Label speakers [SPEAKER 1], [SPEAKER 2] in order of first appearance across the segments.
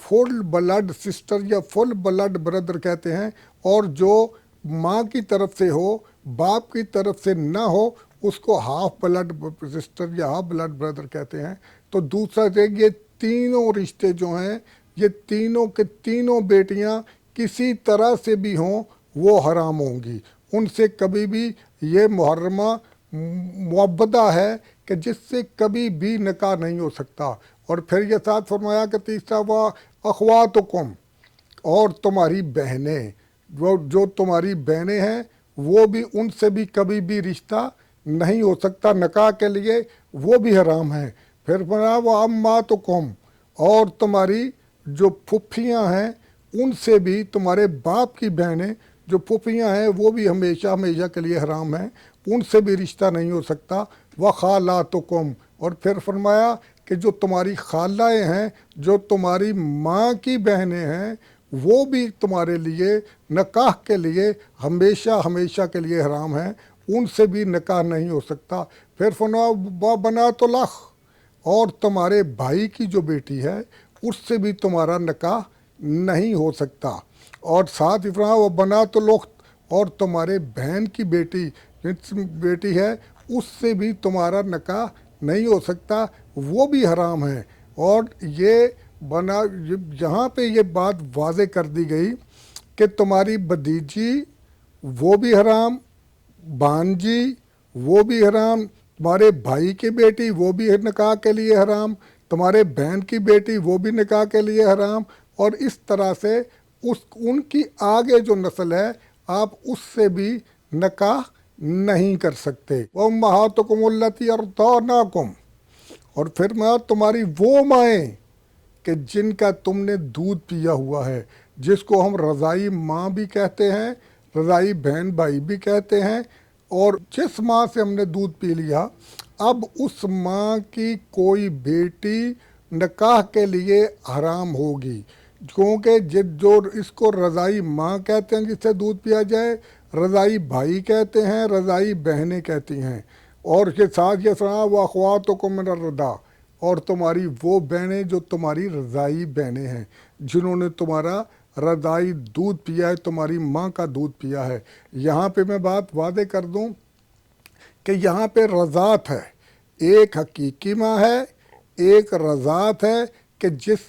[SPEAKER 1] فل blood sister یا فل blood brother کہتے ہیں، اور جو ماں کی طرف سے ہو باپ کی طرف سے نہ ہو اس کو ہاف بلڈ سسٹر یا ہاف بلڈ بردر کہتے ہیں۔ تو دوسرا یہ تینوں رشتے جو ہیں، یہ تینوں کے تینوں بیٹیاں کسی طرح سے بھی ہوں وہ حرام ہوں گی، ان سے کبھی بھی یہ محرمہ معبدہ ہے کہ جس سے کبھی بھی نکاح نہیں ہو سکتا۔ اور پھر یہ ساتھ فرمایا کہ تیسرا وہ اخواتکم، اور تمہاری بہنیں، جو تمہاری بہنیں ہیں وہ بھی، ان سے بھی کبھی بھی رشتہ نہیں ہو سکتا نکاح کے لیے، وہ بھی حرام ہیں۔ پھر فرمایا وہ اماتکم، اور تمہاری جو پھپھیاں ہیں ان سے بھی، تمہارے باپ کی بہنیں جو پھپھیاں ہیں وہ بھی ہمیشہ ہمیشہ کے لیے حرام ہیں، ان سے بھی رشتہ نہیں ہو سکتا۔ وخالاتکم، اور پھر فرمایا کہ جو تمہاری خالائیں ہیں، جو تمہاری ماں کی بہنیں ہیں، وہ بھی تمہارے لیے نکاح کے لیے ہمیشہ ہمیشہ کے لیے حرام ہیں، ان سے بھی نکاح نہیں ہو سکتا۔ پھر فرمایا بنات الاخ، اور تمہارے بھائی کی جو بیٹی ہے اس سے بھی تمہارا نکاح نہیں ہو سکتا۔ اور ساتھ ہی فرمایا وہ بنات الاخت، اور تمہارے بہن کی بیٹی ہے اس سے بھی تمہارا نکاح نہیں ہو سکتا، وہ بھی حرام ہے۔ اور یہ یہاں پہ یہ بات واضح کر دی گئی کہ تمہاری بھتیجی وہ بھی حرام، بانجی وہ بھی حرام، تمہارے بھائی کی بیٹی وہ بھی نکاح کے لیے حرام، تمہارے بہن کی بیٹی وہ بھی نکاح کے لیے حرام، اور اس طرح سے ان کی آگے جو نسل ہے آپ اس سے بھی نکاح نہیں کر سکتے۔ وَأُمَّهَاتُكُمُ اللَّاتِي أَرْضَعْنَاكُمْ، اور پھر میں تمہاری وہ مائیں کہ جن کا تم نے دودھ پیا ہوا ہے، جس کو ہم رضائی ماں بھی کہتے ہیں، رضائی بہن بھائی بھی کہتے ہیں، اور جس ماں سے ہم نے دودھ پی لیا، اب اس ماں کی کوئی بیٹی نکاح کے لیے حرام ہوگی، کیونکہ جو اس کو رضائی ماں کہتے ہیں جس سے دودھ پیا جائے، رضائی بھائی کہتے ہیں، رضائی بہنیں کہتی ہیں۔ اور اس کے ساتھ یہ سنا وَأَخْوَاتُكُم مِّنَ الرَّضَاعَةِ، اور تمہاری وہ بہنیں جو تمہاری رضائی بہنیں ہیں، جنہوں نے تمہارا رضائی دودھ پیا ہے، تمہاری ماں کا دودھ پیا ہے۔ یہاں پہ میں بات واضح کر دوں کہ یہاں پہ رضاعت ہے، ایک حقیقی ماں ہے، ایک رضاعت ہے کہ جس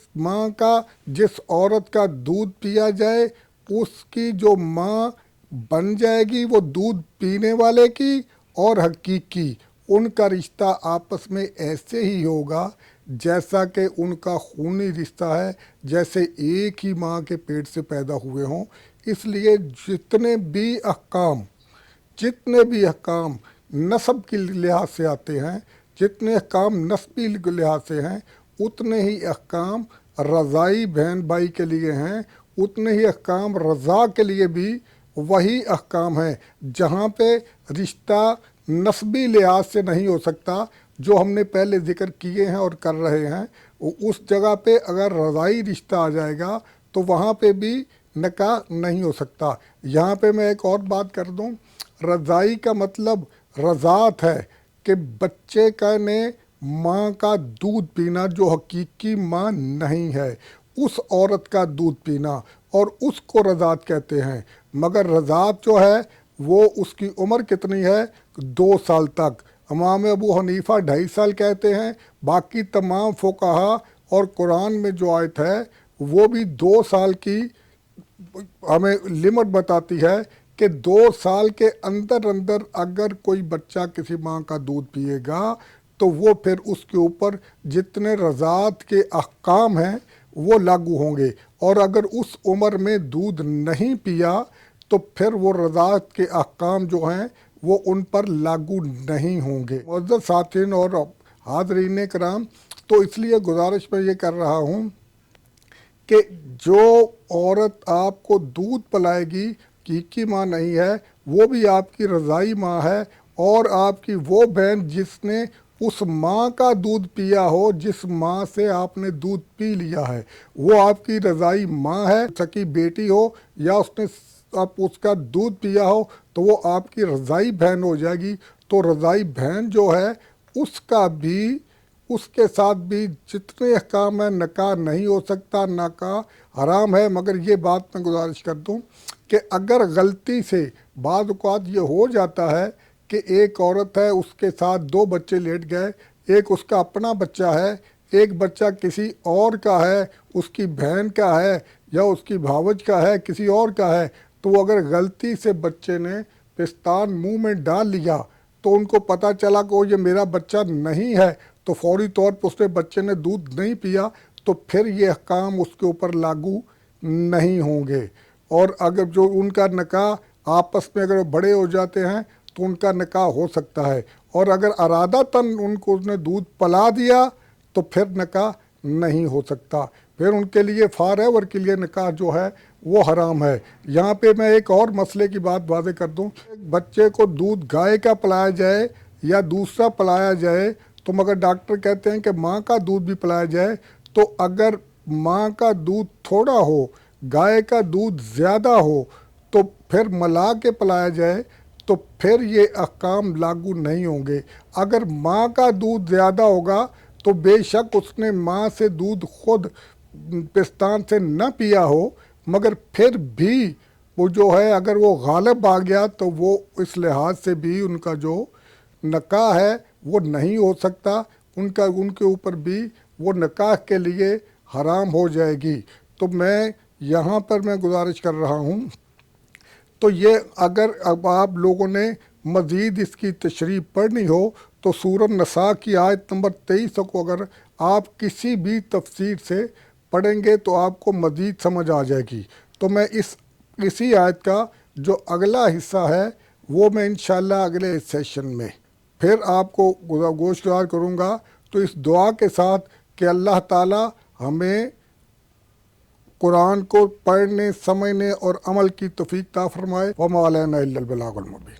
[SPEAKER 1] عورت کا دودھ پیا جائے اس کی جو ماں بن جائے گی وہ دودھ پینے والے کی، اور حقیقی ان کا رشتہ آپس میں ایسے ہی ہوگا جیسا کہ ان کا خونی رشتہ ہے، جیسے ایک ہی ماں کے پیٹ سے پیدا ہوئے ہوں۔ اس لیے جتنے بھی احکام نسب کے لحاظ سے آتے ہیں، جتنے احکام نسبی لحاظ سے ہیں، اتنے ہی احکام رضائی بہن بھائی کے لیے ہیں، اتنے ہی احکام رضاع کے لیے بھی وہی احکام ہیں۔ جہاں پہ رشتہ نسبی لحاظ سے نہیں ہو سکتا، جو ہم نے پہلے ذکر کیے ہیں اور کر رہے ہیں، اس جگہ پہ اگر رضائی رشتہ آ جائے گا تو وہاں پہ بھی نکاح نہیں ہو سکتا۔ یہاں پہ میں ایک اور بات کر دوں، رضائی کا مطلب رضاعت ہے کہ بچے کا نے ماں کا دودھ پینا، جو حقیقی ماں نہیں ہے، اس عورت کا دودھ پینا، اور اس کو رضاعت کہتے ہیں۔ مگر رضاعت جو ہے وہ اس کی عمر کتنی ہے؟ 2 سال تک۔ امام ابو حنیفہ 2.5 سال کہتے ہیں، باقی تمام فقہا اور قرآن میں جو آیت ہے وہ بھی 2 سال کی ہمیں لمٹ بتاتی ہے کہ 2 سال کے اندر اگر کوئی بچہ کسی ماں کا دودھ پیے گا تو وہ پھر اس کے اوپر جتنے رضاعت کے احکام ہیں وہ لاگو ہوں گے، اور اگر اس عمر میں دودھ نہیں پیا تو پھر وہ رضاعت کے احکام جو ہیں وہ ان پر لاگو نہیں ہوں گے۔ معزز ساتھین اور حاضرین کرام، تو اس لیے گزارش میں یہ کر رہا ہوں کہ جو عورت آپ کو دودھ پلائے گی حقیقی ماں نہیں ہے، وہ بھی آپ کی رضائی ماں ہے، اور آپ کی وہ بہن جس نے اس ماں کا دودھ پیا ہو، جس ماں سے آپ نے دودھ پی لیا ہے، وہ آپ کی رضائی ماں ہے۔ سکی بیٹی ہو یا اس کا دودھ پیا ہو تو وہ آپ کی رضائی بہن ہو جائے گی۔ تو رضائی بہن جو ہے اس کے ساتھ بھی جتنے احکام ہیں نکاح نہیں ہو سکتا، نکاح حرام ہے۔ مگر یہ بات میں گزارش کر دوں کہ اگر غلطی سے بعض اوقات یہ ہو جاتا ہے کہ ایک عورت ہے، اس کے ساتھ 2 بچے لیٹ گئے، ایک اس کا اپنا بچہ ہے، ایک بچہ کسی اور کا ہے، اس کی بہن کا ہے یا اس کی بھاوج کا ہے، کسی اور کا ہے، تو اگر غلطی سے بچے نے پستان منہ میں ڈال لیا تو ان کو پتہ چلا کہ وہ یہ میرا بچہ نہیں ہے، تو فوری طور پر اس نے بچے نے دودھ نہیں پیا، تو پھر یہ احکام اس کے اوپر لاگو نہیں ہوں گے۔ اور اگر جو ان کا نکاح آپس میں اگر بڑے ہو جاتے ہیں تو ان کا نکاح ہو سکتا ہے، اور اگر ارادتاً ان کو اس نے دودھ پلا دیا تو پھر نکاح نہیں ہو سکتا، پھر ان کے لیے فار ایور کے لیے نکاح جو ہے وہ حرام ہے۔ یہاں پہ میں ایک اور مسئلے کی بات واضح کر دوں، بچے کو دودھ گائے کا پلایا جائے یا دوسرا پلایا جائے، تو مگر ڈاکٹر کہتے ہیں کہ ماں کا دودھ بھی پلایا جائے، تو اگر ماں کا دودھ تھوڑا ہو، گائے کا دودھ زیادہ ہو، تو پھر ملا کے پلایا جائے تو پھر یہ احکام لاگو نہیں ہوں گے۔ اگر ماں کا دودھ زیادہ ہوگا تو بے شک اس نے ماں سے دودھ خود پستان سے نہ پیا ہو، مگر پھر بھی وہ جو ہے اگر وہ غالب آ گیا تو وہ اس لحاظ سے بھی ان کا جو نکاح ہے وہ نہیں ہو سکتا، ان کے اوپر بھی وہ نکاح کے لیے حرام ہو جائے گی۔ تو میں یہاں پر میں گزارش کر رہا ہوں، تو یہ اگر اب آپ لوگوں نے مزید اس کی تشریح پڑھنی ہو تو سورۃ النساء کی آیت نمبر 23 کو اگر آپ کسی بھی تفسیر سے پڑھیں گے تو آپ کو مزید سمجھ آ جائے گی۔ تو میں اسی آیت کا جو اگلا حصہ ہے وہ میں انشاءاللہ اگلے سیشن میں پھر آپ کو گوشگزار کروں گا۔ تو اس دعا کے ساتھ کہ اللہ تعالی ہمیں قرآن کو پڑھنے، سمجھنے اور عمل کی توفیق عطا فرمائے۔ وما علینا الا البلاغ المبین۔